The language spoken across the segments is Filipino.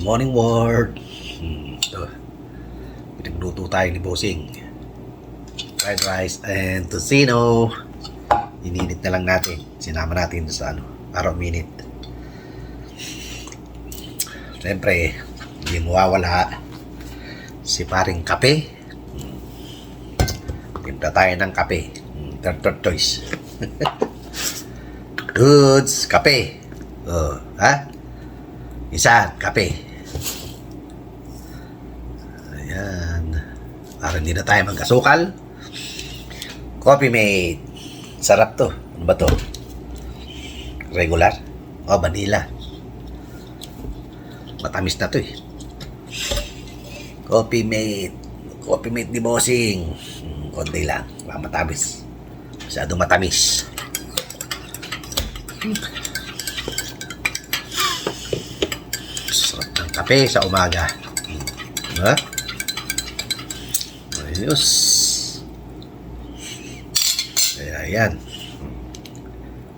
morning world. Ito, pinagluto tayo ni Bossing. Fried rice and tocino. Ininit na lang natin. Sinama natin sa araw minute. Siyempre, hindi mawawala si paring kape. Timpla tayo ng kape. Third choice. Goods, kape. Ha? Isa, kape. Ayan. Para hindi na tayo magkasukal. Coffee mate. Sarap to. Ano ba to? Regular? O, vanilla. Matamis na to eh. Coffee mate. Coffee mate ni Bossing. Konti lang. Baka matamis. Masyadong matamis. Sarap ng kape sa umaga. Ha? Ayos. Kaya yan.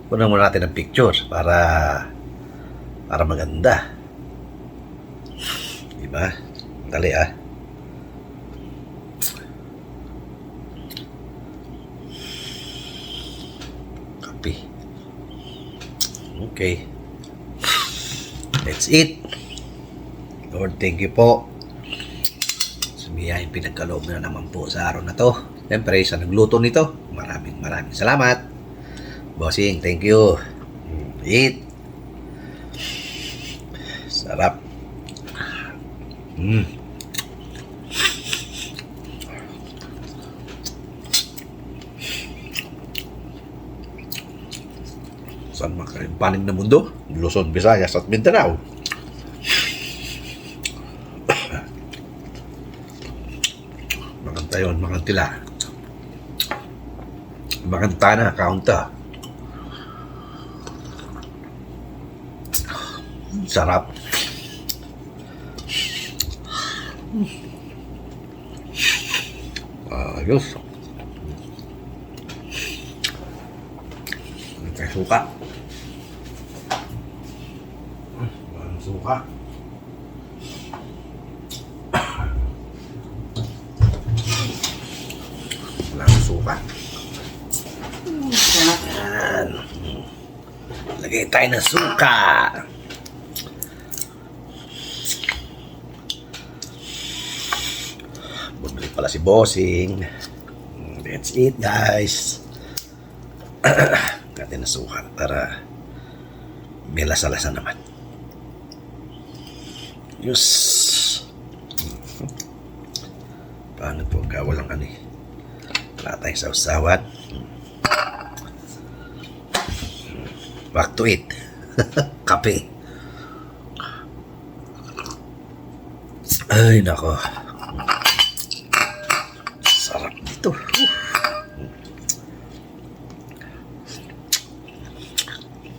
Kunan muna natin ang picture para maganda. Diba? Dali ah. Kape. Okay. That's it. Lord, thank you po. Sumiyahin pinagkaloob na naman po sa araw na to. Siyempre, sa nagluto nito, maraming salamat. Bossing, thank you. Eat. Sarap. Saan makaimpanig na mundo? Luzon, Visayas at Mindanao. Makantayon, makantila. Makantana, kaunta. Sarap. Ayos. May suka. Walang suka. Walang suka. Yan. Lagay tayo ng suka. Bumili pala si Bossing. That's it, guys. Natin na suka para may lasa-lasa naman. Yes. Paano po walang wala tayong sausawan. Back to it. Kape. Ay, nako. Sarap dito.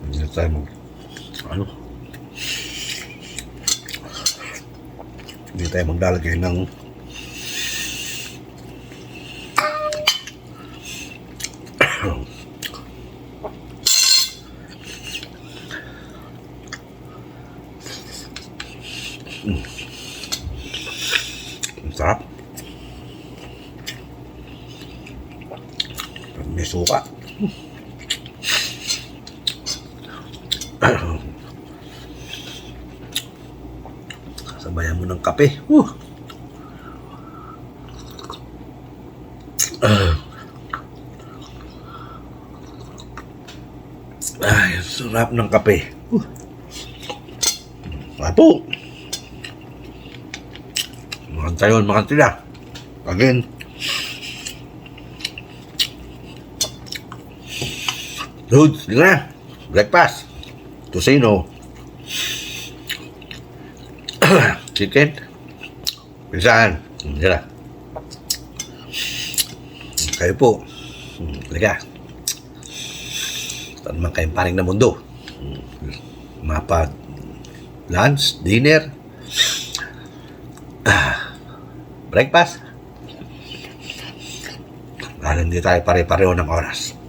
Hindi tayo hindi tayo maglalagay ng sarap. May suka. Sabayan mo ng kape. Ay, sarap ng kape. Apo. Makantayon, makantila. Again. Dude, di na. Breakfast. Tocino. Chicken. Pinsaan. Hindi na. Kayo po. Liga. Saan naman kayong paring na mundo? Mapa lunch, dinner, breakfast. Dahil hindi tayo pare-pareho ng oras.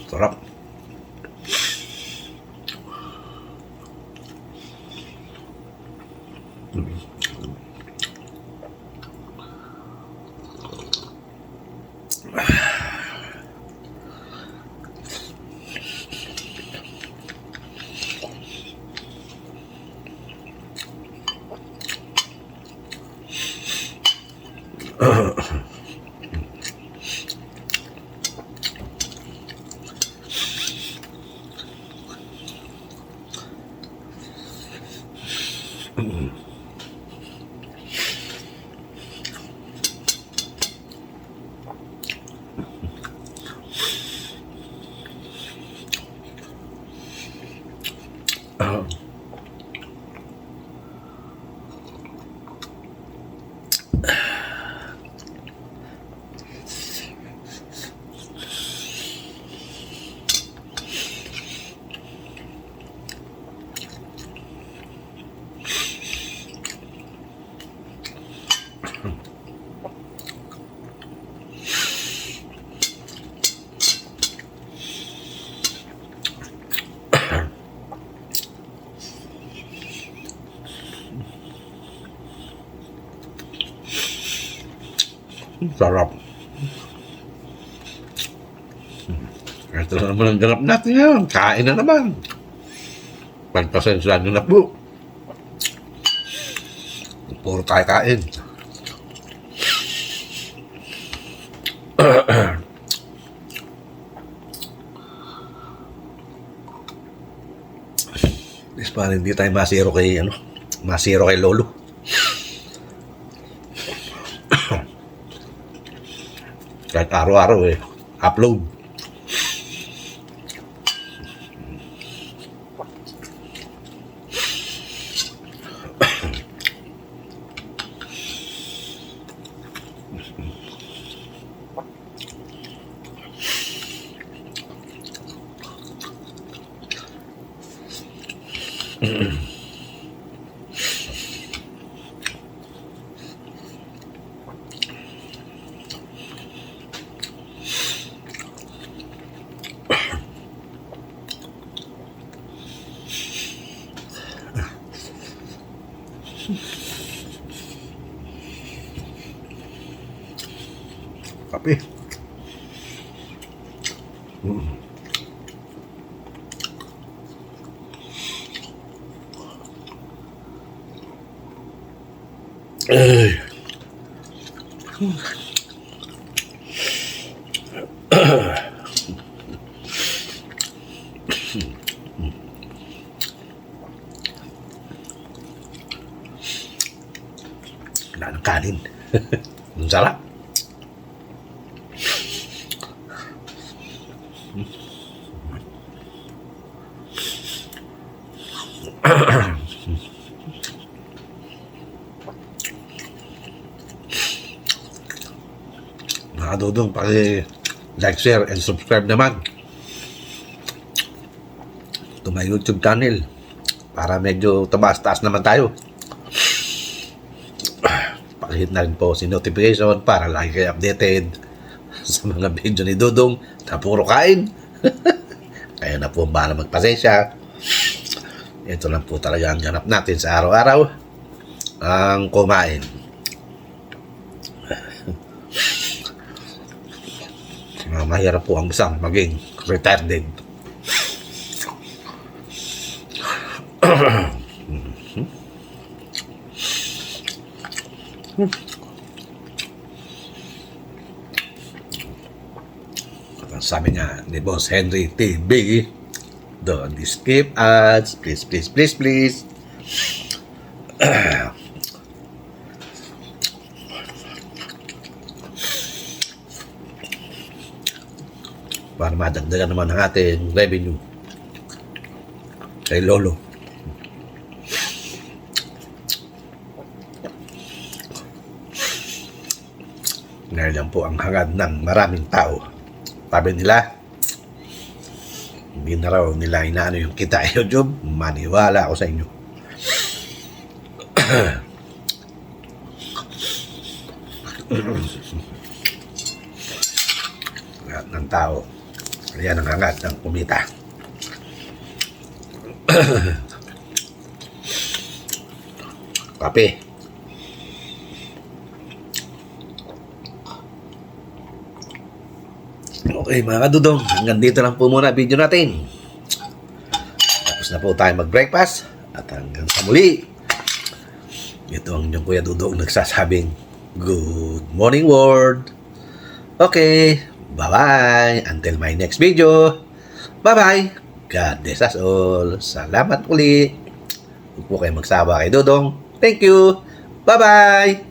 Sarap. Sarap. Ito na naman ang ganap natin ngayon. Kain na naman. Pagpasensya nyo na po. Puro tayo kain. Is parang hindi tayo masiro kay masiro kay Lolo. Kahit araw-araw upload. Kape. Ay. Wala ng kanin. Ang sarap. Mga dudong, like, share, and subscribe naman to my YouTube channel para medyo taas naman tayo. Pakihit na rin po si notification para lagi kayo updated sa mga video ni Dudong na puro kain. Kaya na po bahala magpasensya. Ito lang po talaga ang ganap natin sa araw-araw, ang kumain. Mahirap po ang isang maging retarded. At sabi nga ni Boss Henry TV, don't skip ads, please, please, please, please. Para madagdagan naman ang ating revenue kay Lolo. Ngayon lang po ang hangad ng maraming tao. Sabi nila, hindi na raw nila inaano yung kita YouTube. Maniwala ako sa inyo. Lahat ng tao Ayan ang hangat ng kumita. Kape. Okay mga kadudong, hanggang dito lang po muna video natin. Tapos na po tayo mag-breakfast. At hanggang sa muli. Ito ang inyong Kuya Dudong nagsasabing good morning world. Okay, bye-bye. Until my next video. Bye-bye. God bless us all. Salamat uli. Huwag po kayo magsawa kay Dudong. Thank you. Bye-bye.